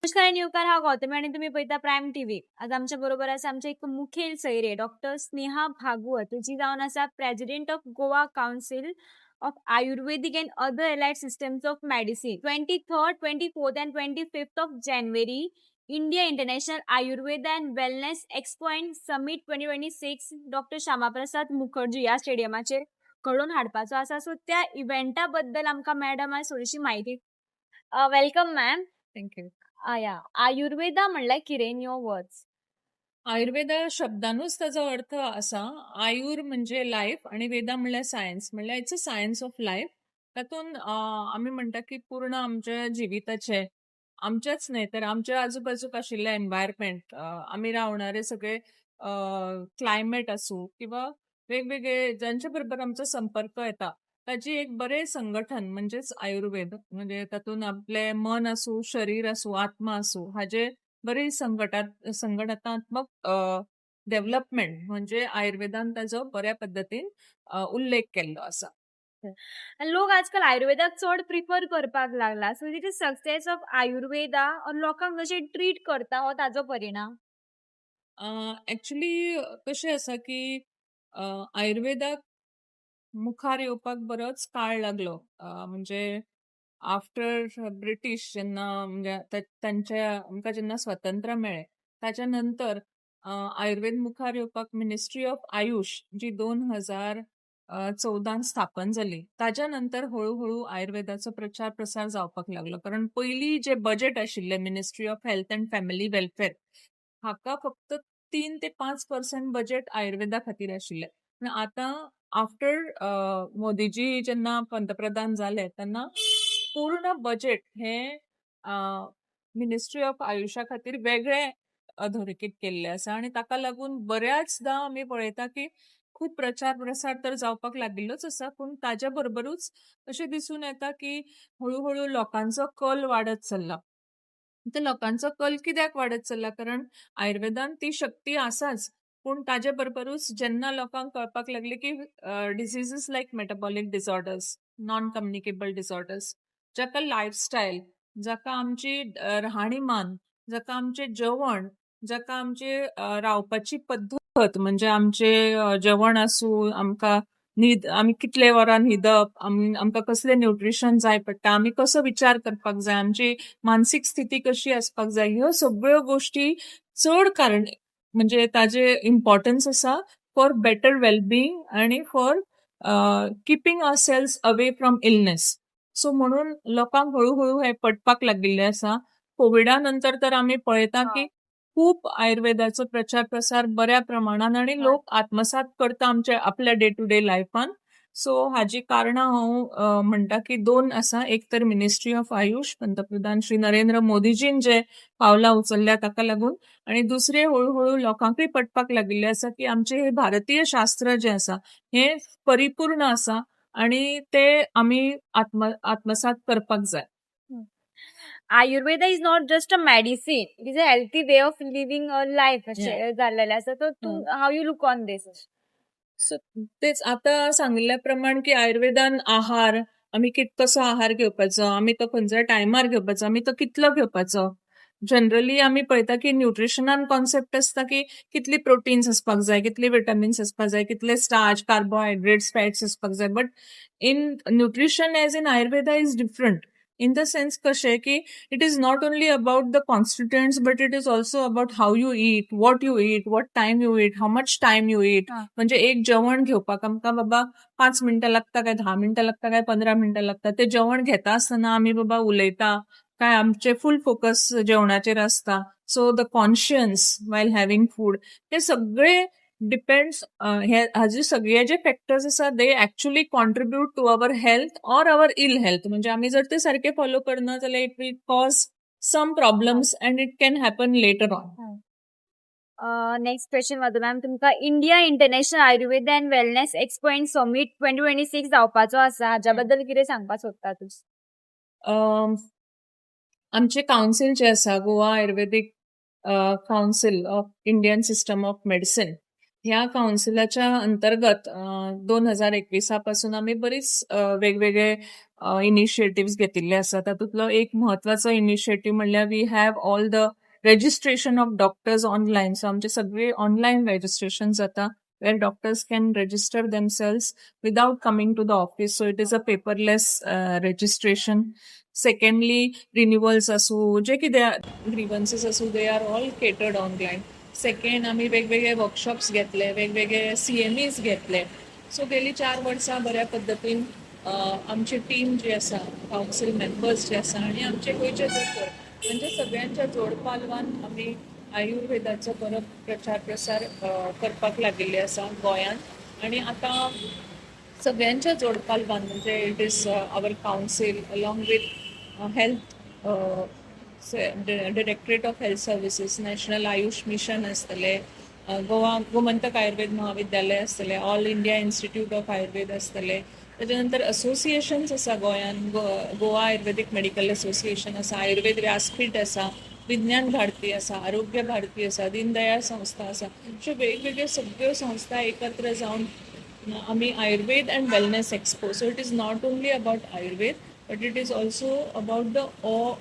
नमस्कार आणि न्यूकार हा गौतमी आणि तुम्ही पळयता प्रायम टीव्ही. आज आमच्या बरोबर आसा आमचे एक मुखेल सैरे डॉक्टर स्नेहा भागवत जी जावन आसा president of Goa council of Ayurvedic and other allied systems of medicine. 23rd, 24th and 25th of January India international Ayurveda and wellness expo and summit 2026 doctor Shyamaprasad Mukherjee या स्टेडियमाचेर घडोवन हाडपाचो आसा. सो त्या इव्हेंटा बद्दल आमकां मॅडम आज थोडीशी माहिती. Welcome ma'am. थँक्यू. या आयुर्वेदा म्हणल्यार कितें इन युअर वर्ड्स? आयुर्वेदा शब्दानूच त्याचा अर्थ असा, आयुर म्हणजे लाईफ आणि वेदा म्हणल्यार सायन्स. म्हणल्यार it's a science of life. तातूंत आमी म्हणटा की पूर्ण आमच्या जिविताचे, आमच्याच न्हय तर आमच्या आजूबाजूक आशिल्ले एन्वायरमेंट, आमी रावणारे सगळे क्लायमेट आसूं किंवा वेगवेगळे जांचे बरोबर आमचो संपर्क येता, ताची एक बरें संघटन म्हणजेच आयुर्वेद. म्हणजे तातूंत आपले मन आसूं, शरीर आसूं, आत्मा आसूं, हाजे बरी संघटनात्मक डेव्हलपमेंट म्हणजे आयुर्वेदान ताजो बऱ्या पद्धतीन उल्लेख केल्लो आसा. लोक आजकाल आयुर्वेदाक चड प्रिफर करपाक लागला. So it is success of Ayurveda लोकांक कशे ट्रीट करता हो ताजो परिणाम? ॲक्चुअली कशें आसा की आयुर्वेदाक मुखार येवपाक बरोच काळ लागलो. म्हणजे आफ्टर ब्रिटीश जेन्ना म्हणजे तांचे आमकां जेन्ना स्वतंत्र मेळ्ळें, ताच्या नंतर आयुर्वेद मुखार येवपाक मिनिस्ट्री ऑफ आयुष जी 2014 स्थापन जाली. ताच्या नंतर हळू आयुर्वेदाचो प्रचार प्रसार जावपाक लागलो. कारण पयलीं जे बजेट आशिल्ले ministry of health and family welfare हाका फक्त 3 ते 5% बजेट आयुर्वेदा खातीर आशिल्ले. पण आतां आफ्टर मोदीजी जेन्ना पंतप्रधान जाले तेन्ना पूर्ण बजेट हे मिनिस्ट्री ऑफ आयुषा खातीर वेगळे अधोरेखित केल्ले आसा आणि ताका लागून बऱ्याचदा आमी पळयता की खूब प्रचार प्रसार तर जावपाक लागिल्लोच आसा, पूण ताज्या बरोबरूच अशें दिसून येता की हळू लोकांचो कल वाडत चल्ला. ते लोकांचो कल कित्याक वाडत चल्ला? कारण आयुर्वेदान ती शक्ती आसाच, पूण ताजे बरोबरूच जेन्ना लोकांक कळपाक लागले की diseases like metabolic disorders, non communicable disorders, जाका लायफस्टायल, जाका आमची राहणीमान, जाका आमचे जेवण, जाका आमचे रावपाची पद्धत म्हणजे आमचे जेवण आसूं, आमकां आमी कितले वरां न्हिदप, आमकां कसलें न्यूट्रिशन जाय पडटा, आमी कसो विचार करपाक जाय, आमची मानसीक स्थिती कशी आसपाक जाय, ह्यो सगळ्यो गोष्टी चड कारण म्हणजे ताजे इम्पॉर्टन्स आसा फॉर बेटर वेलबिंग आणि for keeping ourselves away from illness. So म्हणून लोकांक हळू हे पटपाक लागिल्ले आसा. कोविडा नंतर तर आमी पळयता की खूप आयुर्वेदाचो प्रचार प्रसार बऱ्या प्रमाणात आणि लोक आत्मसात करता आपल्या डे टू डे लायफान. सो हाजी कारणां हांव म्हणटा की 2 आसा. एक तर मिनिस्ट्री ऑफ आयुष, पंतप्रधान श्री नरेंद्र मोदीजीन जे पावलां उचलल्या ताका लागून, आणि दुसरे हळू लोकांकूय पटपाक लागिल्ले आसा की आमचे हे भारतीय शास्त्र जे आसा हे परिपूर्ण आसा आणि ते आमी आत्मसात करपाक जाय. Ayurveda is not just a medicine, it is a healthy way of living a life Yeah. झालेलं असं. तर तू how you look on this? So तेच आता सांगिल्ल्याप्रमाणे की आयुर्वेदान आहार, आमी कसो आहार घेवपाचो, आमी तो खंयच्या टायमार घेवपाचो, आमी तो कितलो घेवपाचो. जनरली आमी पळयता की न्यूट्रिशनान कॉन्सेप्ट आसता की कितली प्रोटीन्स आसपाक जाय, कितली विटामिन्स आसपाक जाय, कितले स्टार्च, कार्बोहायड्रेट्स, फॅट्स आसपाक जाय. But in nutrition as in Ayurveda is different. In the sense कशें की it is not only about the constituents, but it is also about how you eat, what time you eat, how much time you eat. म्हणजे एक जेवण घेवपाक आमकां बाबा 5 मिनटां लागता काय 10 मिनटां लागता काय 15 मिनटां लागता. ते जेवण घेता आसतना आमी बाबा उलयता काय आमचे फुल फोकस जेवणाचेर आसता. So the conscience while having food, ते सगळे डिपेंड्स, हाजे सगळे जे फॅक्टर्स आसा they actually contribute to our health or our ill health. म्हणजे आमी जर ते सारखे फॉलो करना जाल्यार it will cause some problems and it can happen later on. Next question वाजू मॅम. तुमकां India international Ayurveda and wellness expo and summit 2026 जावपाचो आसा. हाच्या बद्दल कितें सांगपाक सोदता तूं? आमचे काउन्सिल जे आसा Goa ayurvedic council of Indian system of medicine, ह्या काउन्सिलाच्या अंतर्गत 2021 पासून आम्ही बरीच वेगवेगळे इनिशिएटिव्हज घेतिल्ले आसा. तातूंतलो एक म्हत्वाचो इनिशिएटिव्ह म्हणल्यार we have all the registration of doctors online. So आमचे सगळे ऑनलायन रजिस्ट्रेशन जाता where doctors can register themselves without coming to the office. So it is a paperless registration. Secondly, renewals असू जे कितें grievances असू they are all catered online. Second आम्ही वेगवेगळे workshops घेतले, वेगवेगळे CMEs घेतले. सो गेली 4 वर्सां बऱ्या पद्दतीन आमची टीम जी आसा, काउन्सिल मेंबर्स जे आसा आनी आमचे गोंयचे दोतोर म्हणजे सगळ्यांच्या जोडपालवान आमी आयुर्वेदाचो बरो प्रचार प्रसार करपाक लागिल्ले आसा गोंयांत. आनी आतां सगळ्यांच्या जोडपालवान म्हणजे it is our council along with health directorate of health services, national Ayush mission आसतले, गोवा गोमंतक आयुर्वेद महाविद्यालय आसतले, all India institute of Ayurveda आसतले. त्याच्यानंतर असोसिएशन्स आसा गोंयांत, गोवा आयुर्वेदिक मेडिकल असोसिएशन आसा, आयुर्वेद व्यासपीठ आसा, विज्ञान भारती आसा, आरोग्य भारती आसा, दीनदयाळ संस्था आसा. अश्यो वेगवेगळ्यो सगळ्यो संस्था एकत्र जावन आम्ही Ayurveda and wellness expo. So it is not only about Ayurveda but it is also about the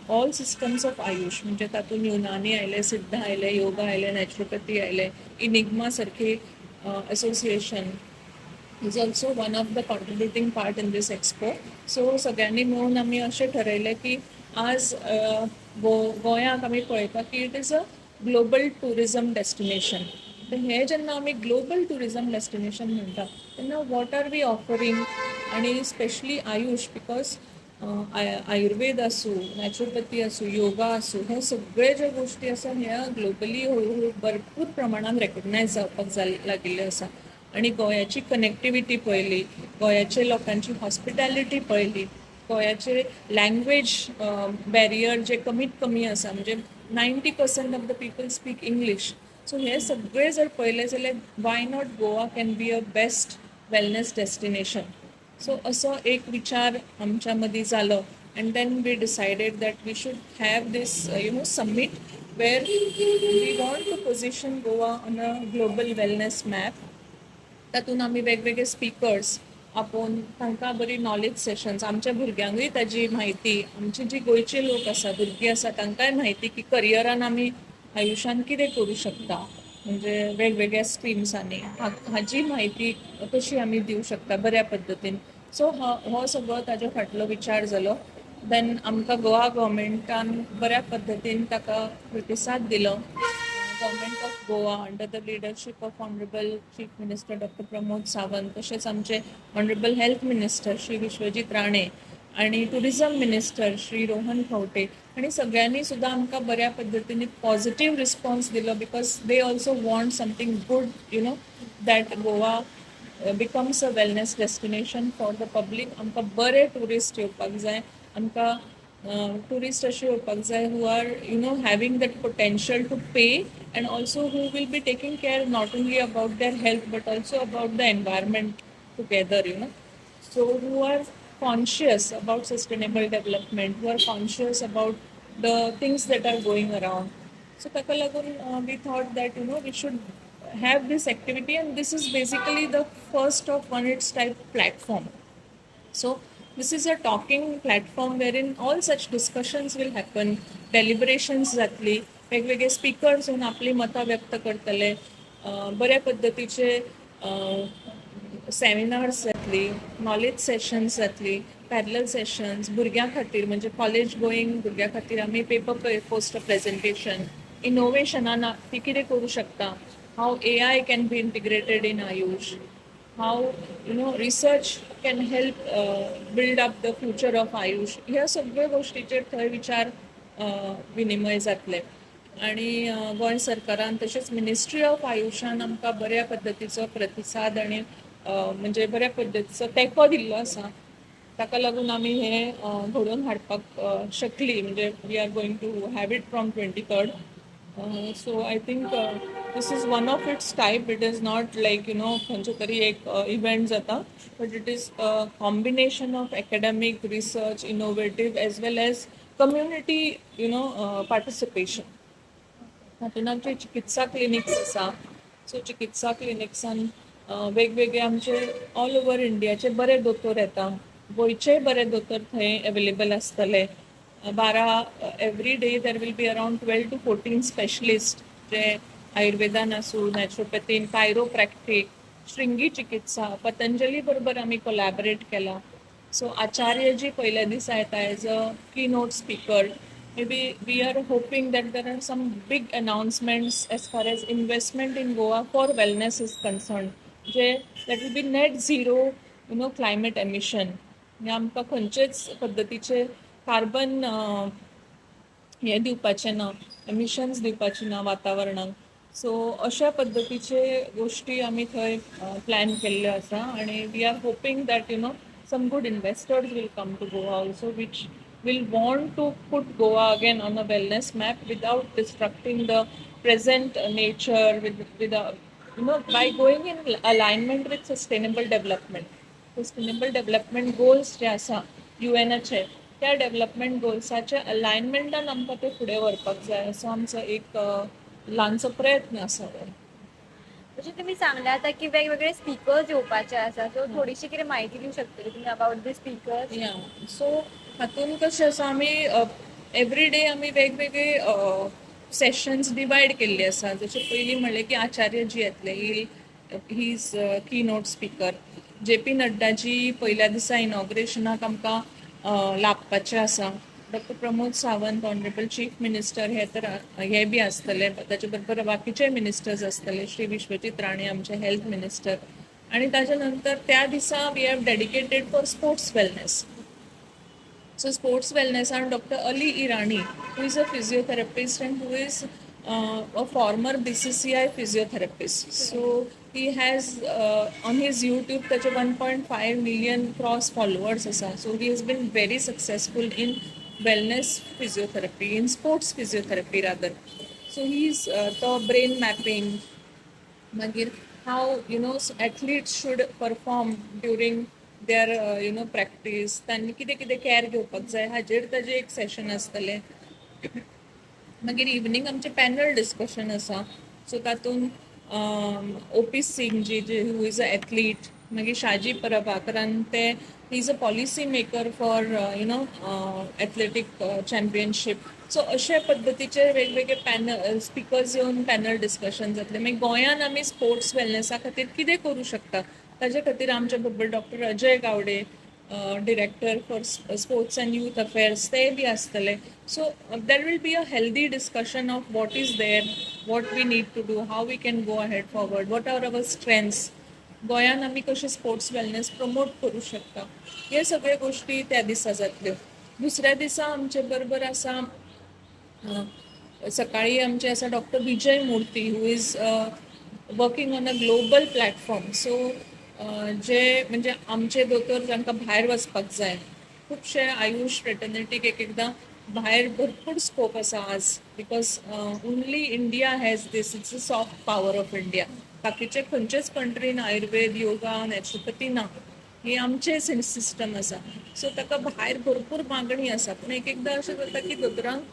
all systems of Ayush. म्हणजे तातूंत युनानी आयले, सिद्ध आयले, योगा आयले, नॅचरोपॅथी आयले, इनिग्मा सारखी association is also one of the contributing part in this expo. So सगळ्यांनी मिळून आम्ही अशें ठरयलें की आज गोंयांत आमी पळयता की it is a global tourism destination. तर हे जेन्ना आमी ग्लोबल टुरिजम डेस्टिनेशन म्हणटा तेन्ना वॉट आर वी ऑफरिंग आणि स्पेशली आयुष बिकॉज आयुर्वेद असू, नॅचरोपॅथी असू, योगा असू, हे सगळे ज्यो गोष्टी आसा ह्या ग्लोबली हळूहळू भरपूर प्रमाणात रेकग्नायज जावपाक लागिल्ल्यो आसा. आणि गोंयाची कनेक्टिविटी पळयली, गोंयाचे लोकांची हॉस्पिटॅलिटी पळयली, गोंयाचे लँग्वेज बॅरियर जे कमीत कमी आसा म्हणजे 90% of the people speak English. So हे सगळे जर पळयले जाल्यार why not Goa can be a best wellness destination. So असो एक विचार आमच्या मदीं जालो and then we decided that we should have this summit where we want to position Goa on a global wellness map. तातूंत आमी वेगवेगळे स्पिकर्स आपोवन तांकां बरी नॉलेज सेशन्स, आमच्या भुरग्यांकूय ताजी म्हायती, आमची जी गोंयची लोक आसा, भुरगीं आसा तांकांय म्हायती की करियरान आमी आयुश्यान कितें करूं शकता म्हणजे वेगवेगळ्या स्ट्रिम्सांनी हाची म्हायती कशी आमी दिवं शकता बऱ्या पद्दतीन. सो हो सगळो ताज्या फाटलो विचार जालो. देन आमकां गोवा गव्हर्मेंटान बऱ्या पद्दतीन ताका प्रतिसाद दिलो. Government of Goa under the leadership of honourable chief minister doctor Pramod Sawant, तशेंच आमचे honourable health minister Shri Vishwajit Rane आणि टुरिझम मिनिस्टर श्री रोहन खंवटे आणि सगळ्यांनी सुद्दां आमकां बऱ्या पद्दतीन पॉझिटिव्ह रिस्पॉन्स दिलो because they also want something good that Goa becomes a wellness destination for the public. आमकां बरे टुरिस्ट येवपाक जाय, आमकां टुरिस्ट असे येवपाक जाय who are having that potential to pay and also who will be taking care not only about their health but also about the environment together. So who are conscious about sustainable development, who are conscious about the things that are going around. So taka lagun we thought that we should have this activity and this is basically the first of one its type platform. So this is a talking platform wherein all such discussions will happen, deliberations जातली, वेगवेगळे speakers येवन आपली मतां व्यक्त करतले, बऱ्या पद्दतीचे seminars जातली, नॉलेज सेशन्स जातली, पॅरलल सेशन्स भुरग्यां खातीर म्हणजे कॉलेज गोईंग भुरग्यां खातीर आमी पेपर पोस्ट प्रेझेंटेशन, इनोवेशनान ती कितें करूं शकता, how AI can be integrated in Ayush, how research can help build up the future of Ayush. ह्या सगळ्या गोष्टीचेर थंय विचार विनिमय जातले. आणि गोंय सरकारान तशेंच मिनिस्ट्री ऑफ आयुशान आमकां बऱ्या पद्दतीचो प्रतिसाद आणि म्हणजे बऱ्या पद्दतीचो तेंको दिल्लो आसा. ताका लागून आमी हें घडोवन हाडपाक शकली. म्हणजे we are going to have it from 23rd. So I think this is one of its type. It is not like खंयचो तरी एक इव्हेंट जाता, but it is a combination of academic research, innovative as well as community participation. तातूंत आमचे चिकित्सा clinics आसा, so चिकित्सा क्लिनिक्सान वेगवेगळे आमचे ऑल ओव्हर इंडियाचे बरे दोतोर येता. गोंयचे बरे दोतोर थंय अवेलेबल आसतले. 12 every day there will be around 12 to 14 specialist जे आयुर्वेदान आसूं, नॅचरोपॅथीन, कायरोप्रॅक्टीक, श्रिंगी चिकित्सा, पतंजली बरोबर आमी कोलॅबरेट केला. सो आचार्यजी पहिल्या दिसा येता एज अ की note speaker. Maybe we are hoping that there are some big announcements as far as investment in Goa for wellness is concerned. That will be net zero, climate emission. म्हणजे आमकां खंयचेच पद्दतीचे carbon हे दिवपाचे ना, emissions दिवपाचे ना वातावरणाक. So अशा पद्दतीचे गोष्टी आमी थंय प्लॅन केल्ल्यो आसा आनी we are hoping that some good investors will come to Goa also, which will want to put Goa again on a wellness map without disrupting the present nature by going in alignment with sustainable development. Sustainable development goals जे आसा UNचे त्या development गोल्साच्या अलायनमेंटान आमकां ते फुडें व्हरपाक जाय असो आमचो एक ल्हानसो प्रयत्न आसा. जशें तुम्ही सांगला आता की वेगवेगळे स्पीकर्स येवपाचे आसा, सो थोडीशी कितें म्हायती दिवंक शकतली तुम्ही अबाउट द स्पीकर्स? या सो हातून कशें आसा आमी एवरी डे आमी वेगवेगळे सेशन्स डिवायड केल्ले आसा. जशें पयलीं म्हणलें की आचार्यजी येतले, ही इज की नोट स्पीकर. JP नड्डाजी पहिल्या दिसा इनॉग्रेशनाक आमकां लाभपाचे आसा. Doctor Pramod Sawant honourable chief minister हे बी आसतले. ताचे बरोबर बाकीचे मिनिस्टर्स आसतले, श्री विश्वजीत राणे आमचे हेल्थ मिनिस्टर. आणि ताच्या नंतर त्या दिसा we have dedicated for sports wellness. So sports wellness and Dr. Ali Irani, who is a physiotherapist and who is a former BCCI physiotherapist. So he has on his YouTube touch 1.5 million cross followers. So he has been very successful in wellness physiotherapy, in sports physiotherapy rather. So he's the brain mapping, मागीर how athletes should perform during their practice, त्यांनी कितें कितें care घेवपाक जाय हाजेर ताजें एक session आसतलें. मागीर इवनिंग आमचें पॅनल डिस्कशन आसा. सो तातूंत OP Singh ji who is a athlete, मागीर शाजी प्रभाकरान ते he is a policy maker for athletic championship. So अशे पद्दतीचे वेगवेगळे पॅनल स्पिकर्स येवन पॅनल डिस्कशन जातले. मागीर गोंयान आमी स्पोर्ट्स वेलनेसा खातीर कितें करूं शकता ताजे खातीर आमचे बरोबर doctor Ajay Gawade, director for sports and youth affairs, ते बी आसतले. So there will be a healthy discussion of what is there, what we need to do, how we can go ahead forward, what are our strengths, गोंयान आमी कशें sports wellness promote करूं शकता, हे सगळे गोष्टी त्या दिसा जातल्यो. दुसऱ्या दिसा आमचे बरोबर आसा सकाळी आमचे आसा doctor Vijay Murthy, who is working on a global platform. So जे म्हणजे आमचे दोतोर जांकां भायर वचपाक जाय, खुबशे आयुश फ्रेटर्निटीक एकदां भायर भरपूर स्कोप आसा आज, because only India has this, it's a soft power of India. बाकीचे खंयचेच कंट्रीन आयुर्वेद, योगा, नॅचरोपॅथी ना, ही आमचे सिस्टम आसा. सो ताका भायर भरपूर मागणी आसा. पूण एकदां अशें जाता की दोतोरांक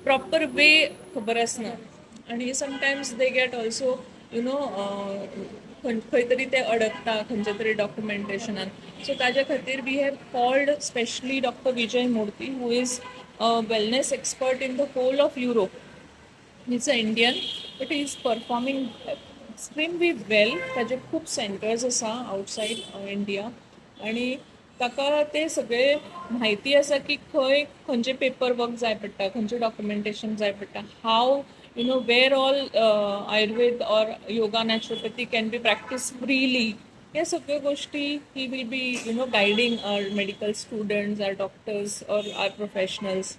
प्रॉपर वे खबर आसना आनी समटायम्स दे गेट ऑल्सो खंय तरी ते अडकता खंयच्या तरी डॉक्युमेंटेशनान. सो ताज्या खातीर we have called specially doctor Vijay Murthy, who is a wellness expert in the whole of Europe. He is a Indian, but he is performing extremely well. ताजे खूब सेंटर्स आसा आउटसायड इंडिया आनी ताका ते सगळे म्हायती आसा की खंयचे पेपर वर्क जाय पडटा, खंयचें डॉक्युमेंटेशन जाय पडटा, हाव where all Ayurveda or yoga naturopathy can be practiced freely. या सगळ्यो गोष्टी ही will be guiding our medical students, our doctors और आवर प्रोफेशनल्स.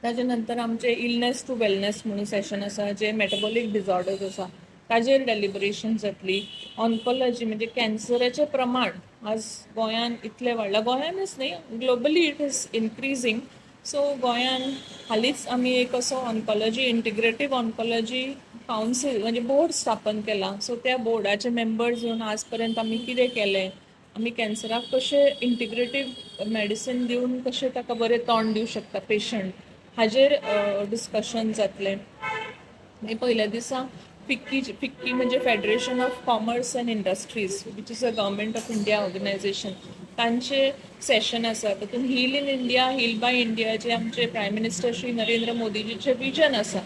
ताजे नंतर आमचे इलनेस टू वेलनेस म्हणून सेशन आसा, जे मेटाबॉलीक डिजॉर्डर्स आसा ताजेर डेलिबरेशन जातली. ऑन्कोलॉजी म्हणजे कॅन्सराचें प्रमाण आज गोंयान इतलें वाडलां, गोंयानूच न्ही ग्लोबली इट इज इनक्रिजींग. सो गोंयान हालींच आमी एक असो ऑन्कोलॉजी इंटिग्रेटीव ऑन्कोलॉजी कावन्सील म्हणजे बोर्ड स्थापन केला. सो त्या बोर्डाचे मेंबर्स येवन आज पर्यंत आमी कितें केलें, आमी कॅन्सराक कशें इंटिग्रेटीव मेडिसीन दिवन कशें ताका बरें तोंड दिवंक शकता पेशंट, हाजेर डिस्कशन जातलें. मागीर पयल्या दिसा फिक्की म्हणजे federation of commerce and industries which is a government of India organisation, तांचे सेशन आसा. तातूंत heal in India, heal by India, जे आमचे प्रायम मिनिस्टर श्री नरेंद्र मोदीजीचे विजन आसा,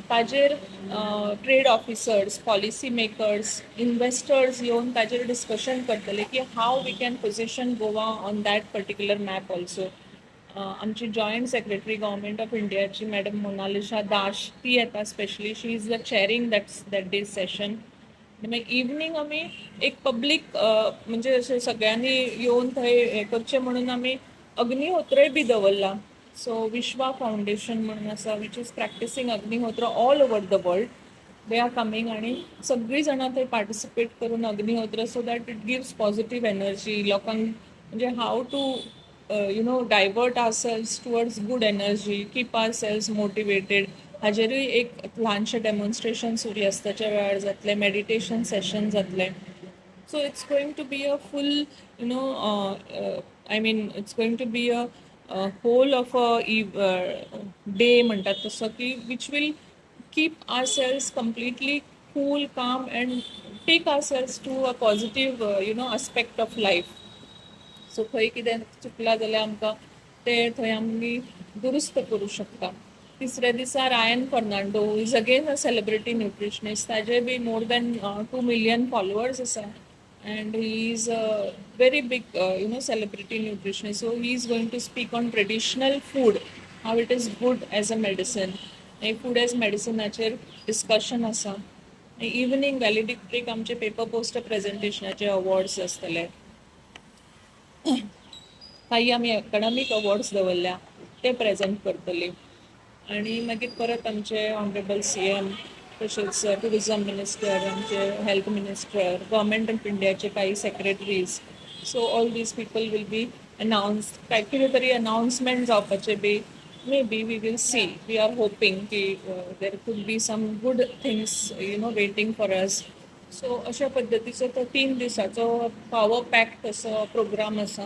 ताजेर trade officers, policy makers, investors येवन ताजेर डिस्कशन करतले की how we can position Goa on that particular map also. आमची जॉईंट सेक्रेटरी गव्हर्मेंट ऑफ इंडियाची मॅडम मोनालिशा दास, ती येता स्पेशली. She is the chairing that day session. आणि मागीर इवनिंग आमी एक पब्लीक म्हणजे अशें सगळ्यांनी येवन थंय हें करचें म्हणून आमी अग्निहोत्रय बी दवरला. सो विश्वा फावंडेशन म्हणून आसा which is practicing Agnihotra all over the world. They are coming आणि सगळीं जाणां थंय पार्टिसिपेट करून Agnihotra, so that it gives positive energy लोकांक, म्हणजे how to divert ourselves towards good energy, keep ourselves motivated. हाजेरूय एक ल्हानशें डेमॉन्स्ट्रेशन सूर्यास्ताच्या वेळार जातलें, मेडिटेशन सेशन जातलें. So it's going to be a full, it's going to be a whole of a day म्हणतात तसं की which will keep ourselves completely cool, calm and take ourselves to a positive, aspect of life. So खंय कितें चुकलां जाल्यार आमकां तें थंय आमी दुरुस्त करूं शकता. तिसऱ्या दिसा Ryan Fernando is again a celebrity nutritionist. ताजे बी मोर दॅन 2 मिलियन फॉलोअर्स आसा and he is a very big celebrity nutritionist. So he is going to speak on traditional food, how it is good as a medicine. Food as medicine आचेर discussion आसा. Evening वॅलिडिक्ट्रीक आमचे paper poster प्रेझेंटेशनाचे awards आसतले. काही आमी एकाडमीक awards दवरल्या, ते present करतली. आणि मागीर परत आमचे ऑनरेबल CM, तशेंच टुरिझम मिनिस्टर, आमचे हेल्थ मिनिस्टर, गव्हर्मेंट ऑफ इंडियाचे काही secretaries. So all these people will be announce. काय कितें तरी अनाउन्समेंट जावपाचे बी. May be we will see. We are hoping की there could be some good things waiting for us. So अशा पद्दतीचो तो 3 दिसाचो पॉवर पॅक्ड असो प्रोग्राम आसा.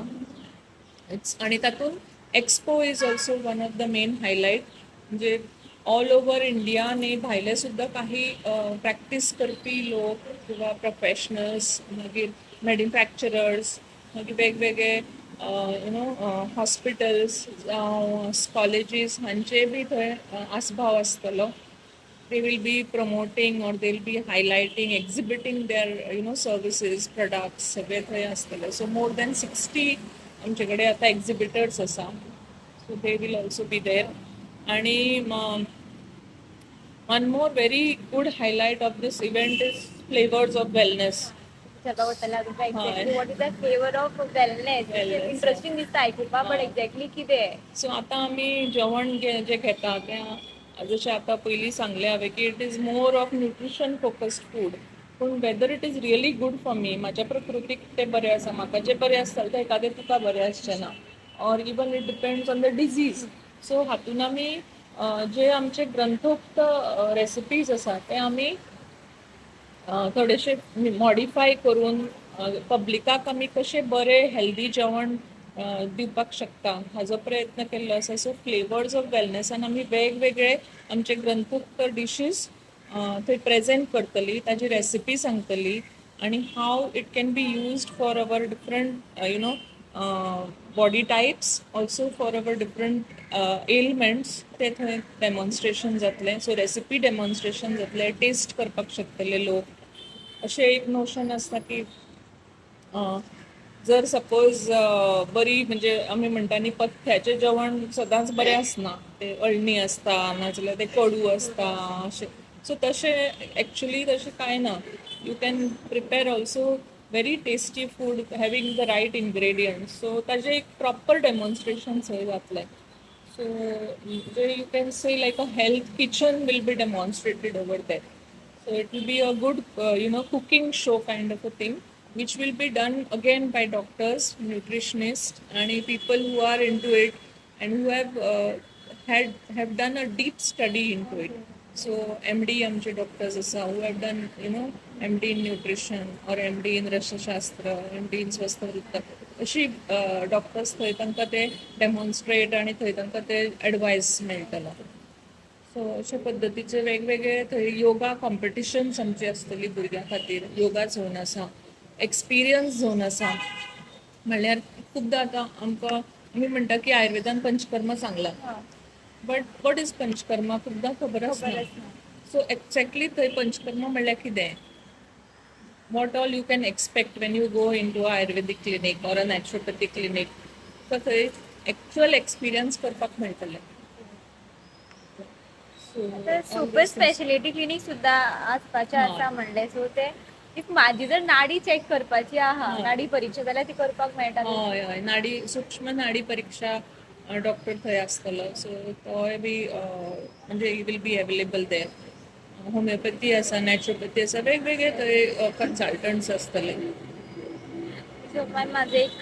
आणि तातूंत expo is also one of the main highlight. म्हणजे ऑल ओव्हर इंडिया आणि भायले सुद्धा काही प्रॅक्टीस करपी लोक किंवा प्रोफेशनल्स, मागीर मॅन्युफॅक्चरर्स, मागीर वेगवेगळे हॉस्पिटल्स, कॉलेजीस हांचे बी थंय आस्पाव आसतलो. they will be promoting or they'll be highlighting, exhibiting their services, products, सगळे थंय आसतले. So more than 60 आमचे कडेन आतां exhibitors आसा. So they will also be there. आणि one more very good highlight of this event is flavors of wellness. What is the flavor of wellness? Interesting दिसता आयकुपा, but exactly कितें? So आतां आमी जेवण जे घेता तें जशें आतां पयलीं सांगलें हांवें की it is more of nutrition focused food. पूण whether it is really good for me, म्हाज्या प्रकृतीक तें बरें आसा, म्हाका जें बरें आसतलें तें एखादें तुका बरें आसचें ना. Or even it depends on the disease. So हातून आमी जे आमचे ग्रंथोक्त रेसिपीज आसा ते आमी थोडेशे मॉडिफाय करून पब्लिकाक आमी कशें बरें हेल्दी जेवण दिवपाक शकता हाजो प्रयत्न केल्लो आसा. सो फ्लेवर्स ऑफ वेलनेसान आमी वेगवेगळे आमचे ग्रंथोक्त डिशीज थंय प्रेझेंट करतली, ताजी रेसिपी सांगतली आणि how it can be used for our different body types, also for our different elements. ते थंय डेमॉन्स्ट्रेशन जातलें. सो रेसिपी डेमॉन्स्ट्रेशन जातलें, टेस्ट करपाक शकतले लोक. अशें एक नोशन आसता की जर सपोज बरी म्हणजे आमी म्हणटा न्ही पथ्याचें जेवण सदांच बरें आसना, ते अळणी आसता नाजाल्यार ते कडू आसता अशें. सो तशें एक्चुली तशें कांय ना. You can prepare also very tasty food having the right ingredients. So ताजें एक प्रॉपर डेमॉन्स्ट्रेशन थंय जातलें. So you can say like a health kitchen will be demonstrated over there. So it will be a good, cooking show kind of a thing, which will be done again by doctors, nutritionists, and people who are into it and who have done a deep study into it. So MD आमचे doctors आसा who have done MD in nutrition or MD in रसशास्त्र, MD in स्वस्थवृत्त, अशी doctors थंय तांकां ते demonstrate आणि थंय तांकां ते एडवायस मेळटलो. सो अशा पद्दतीचे वेगवेगळे थंय योगा कॉम्पिटिशन्स आमची आसतली भुरग्यां खातीर, योगा झोन आसा, एक्सपिरियन्स झोन आसा. म्हणल्यार खुबदां आतां आमकां आमी म्हणटा की आयुर्वेदान पंचकर्म सांगलां, बट वॉट इज पंचकर्मा खुबदां खबर आसना. खबरच ना. सो एक्झॅक्टली थंय पंचकर्मा म्हणल्यार कितें, what all you can expect when you go into a Ayurvedic clinic or a naturopathic clinic. So थंय एक्चुअल एक्सपिरियन्स करपाक मेळटलें. तर सुपर स्पेशलिटी क्लिनिक सुद्धा आसपाचें आसा म्हणलें, सो ते इफ म्हाजी जर नाडी चेक करपाची आहा, नाडी परीक्षा जाल्यार ती करपाक मेळटा. हय हय, नाडी सूक्ष्म नाडी परीक्षा डॉक्टर थंय आसतलो. सो तोय बी म्हणजे will be available there. Homeopathy आसा, नॅचरोपॅथी आसा, वेगवेगळे थंय कन्सल्टंट्स आसतले. सो माझं एक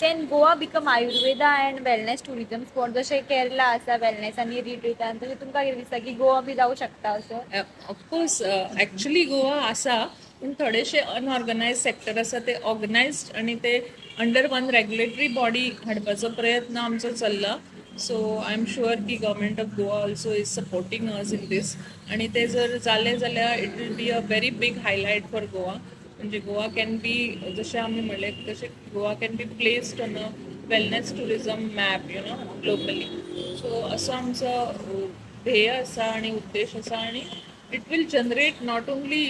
can Goa become Ayurveda and wellness tourism spot, जशें केरला आसा वेलनेस आनी रिट्रीटान, तशें तुमकां कितें दिसता की गोवा बी जावं शकता असो? ऑफकोर्स ॲक्च्युली गोवा आसा, पूण थोडेशे अनऑर्गनायज सेक्टर आसा ते ऑर्गनायज्ड आनी ते अंडर वन रेग्युलेटरी बॉडी हाडपाचो प्रयत्न आमचो चल्ला. सो आय एम शुअर की government of Goa also is supporting us in this. आनी ते जर जालें जाल्यार it will be a very big highlight for Goa. म्हणजे गोवा कॅन बी, जशें आमी म्हणलें तशें Goa can be placed on a wellness tourism map globally. So असो आमचो ध्येय आसा आनी उद्देश आसा. आनी it will generate not only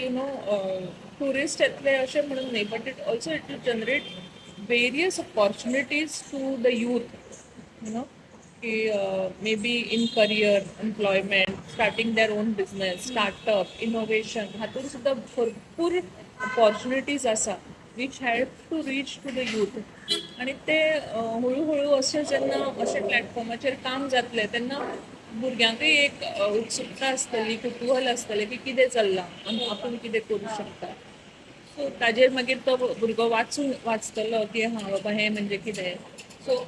tourist येतले अशें म्हणून न्ही, but it also it will generate various opportunities to the youth, की may be in career, employment, starting their own business, startup, innovation, हातून सुद्धा भरपूर अपॉर्च्युनिटीज आसा which help to reach to the youth. आनी ते हळू अशें जेन्ना अशे प्लॅटफॉर्माचेर काम जातलें तेन्ना भुरग्यांकूय एक उत्सुकता आसतली, कुतूहल आसतलें की कितें चल्लां आनी आपूण कितें करूं शकता. सो ताजेर मागीर तो भुरगो वाचतलो की हां बाबा हें म्हणजे कितें. सो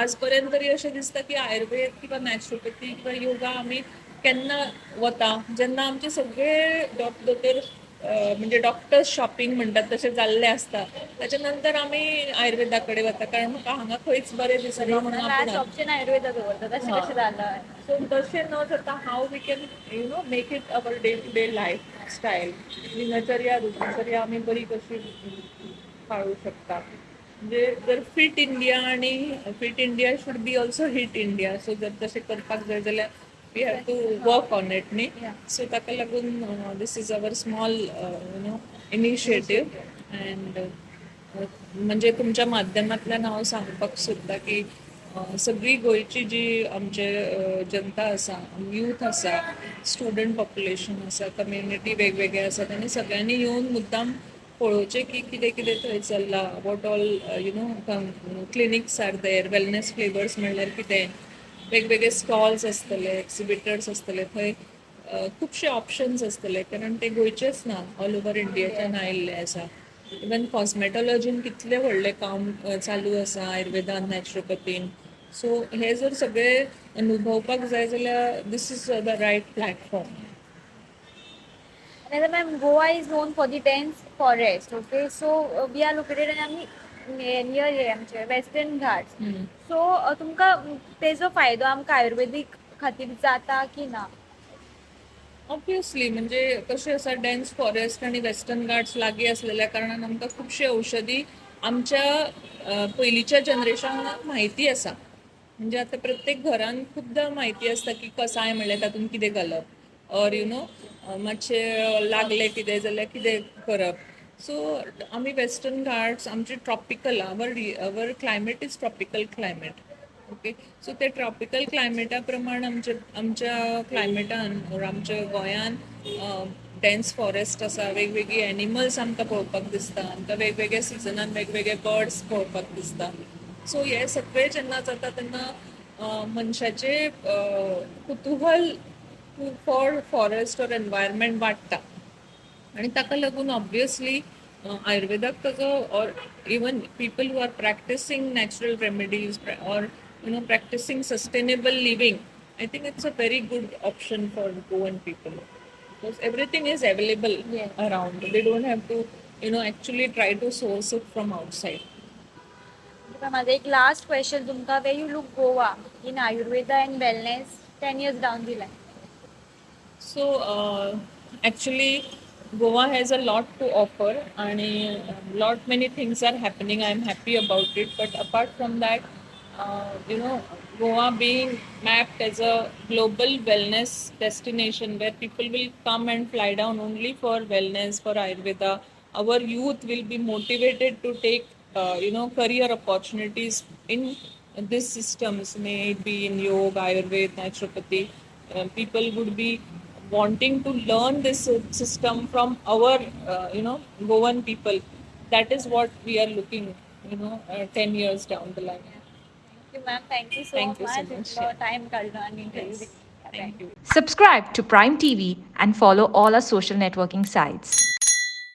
आज पर्यंत तरी अशें दिसता की आयुर्वेद किंवा नॅचरोपॅथी किंवा योगा आमी केन्ना वता जेन्ना आमचे सगळे दोतोर म्हणजे डॉक्टर्स शॉपिंग म्हणटात तशें जाल्लें आसता. ताच्या नंतर आमी आयुर्वेदा कडेन वता, कारण म्हाका हांगा खंयच बरें दिसना म्हणून लास्ट आपूण. ऑप्शन आयुर्वेदा दवरता, तशें कशें जालां. सो तशें न जाता how we can make it our day to day life style. दिनचर्या रुचर्या आमी बरी कशी पाळू शकता. म्हणजे जर फिट इंडिया आणि fit India should be also hit India. So जर तशें करपाक जाय जाल्यार we have to work on it न्ही. सो ताका लागून this is our small initiative. And म्हणजे तुमच्या माध्यमांतल्यान हांव सांगपाक सोदतां की सगळी गोंयची जी आमचे जनता आसा, यूथ आसा, स्टुडंट पॉप्युलेशन आसा, कम्युनिटी वेगवेगळे आसा, तांणी सगळ्यांनी येवन मुद्दाम पळोवचें की कितें कितें थंय चल्लां. What all clinics are there, wellness flavours म्हणल्यार कितें, वेगवेगळे स्टॉल्स आसतले, एक्झिबिटर्स आसतले, थंय खुबशे ऑप्शन्स आसतले, कारण ते गोंयचेच ना, ऑल ओवर इंडियेच्यान आयिल्ले आसा. इवन कॉस्मेटॉलॉजीन कितले व्हडले काम चालू आसा आयुर्वेदान, नॅचरोपॅथीन. सो हे जर सगळे अनुभवपाक जाय जाल्यार this is the right platform. And ma'am, Goa is known for the dense forest. Okay, so we are located near आमचे वेस्टर्न घाट्स. सो तुमकां तेजो फायदो आमकां आयुर्वेदीक खातीर जाता की ना? ऑब्वियसली, म्हणजे कशें आसा, डेन्स फॉरेस्ट आनी वेस्टर्न घाट्स लागीं आसलेल्या कारणान आमकां खुबशे औषधी आमच्या पयलींच्या जनरेशनाक म्हायती आसा. म्हणजे आतां प्रत्येक घरान खुबदां म्हायती आसता की कसाय म्हणल्यार तातूंत कितें घालप, ऑर मातशें लागलें कितें जाल्यार कितें करप. सो आमी वेस्टर्न घाट्स आमचे tropical, our climate is tropical climate. Okay, so ते ट्रॉपिकल क्लायमेटा प्रमाण आमच्या क्लायमेटान ओर आमच्या गोंयान डेन्स फॉरेस्ट आसा, वेगवेगळी एनिमल्स आमकां पळोवपाक दिसता, आमकां वेगवेगळ्या सिजनान वेगवेगळे बर्ड्स पळोवपाक दिसता. सो हे सगळे जेन्ना जाता तेन्ना मनशाचे कुतूहल फॉर फॉरेस्ट ऑर एनवायरमेंट वाडटा. आनी ताका लागून ऑब्वियसली आयुर्वेदाक ताजो, or even people who are practicing natural remedies or practicing sustainable living, I think it's a very good option for Goan people, because everything is available around. They don't have to actually try to source it from outside. माझं एक last question तुमकां, way you look Goa in Ayurveda and wellness 10 years down the line? So, actually, Goa has a lot to offer, and lot many things are happening. I'm happy about it. But apart from that, Goa being mapped as a global wellness destination where people will come and fly down only for wellness, for Ayurveda. Our youth will be motivated to take, career opportunities in these systems, may it be in yoga, Ayurveda, naturopathy. People would be wanting to learn this system from our, Goan people. That is what we are looking, 10 years down the line. Thank you, ma'am. Thank you so Thank you so much. much. इतलं time काढलं आणि interview Yes. दिला. Thank you. Subscribe to Prime TV and follow all our social networking sites.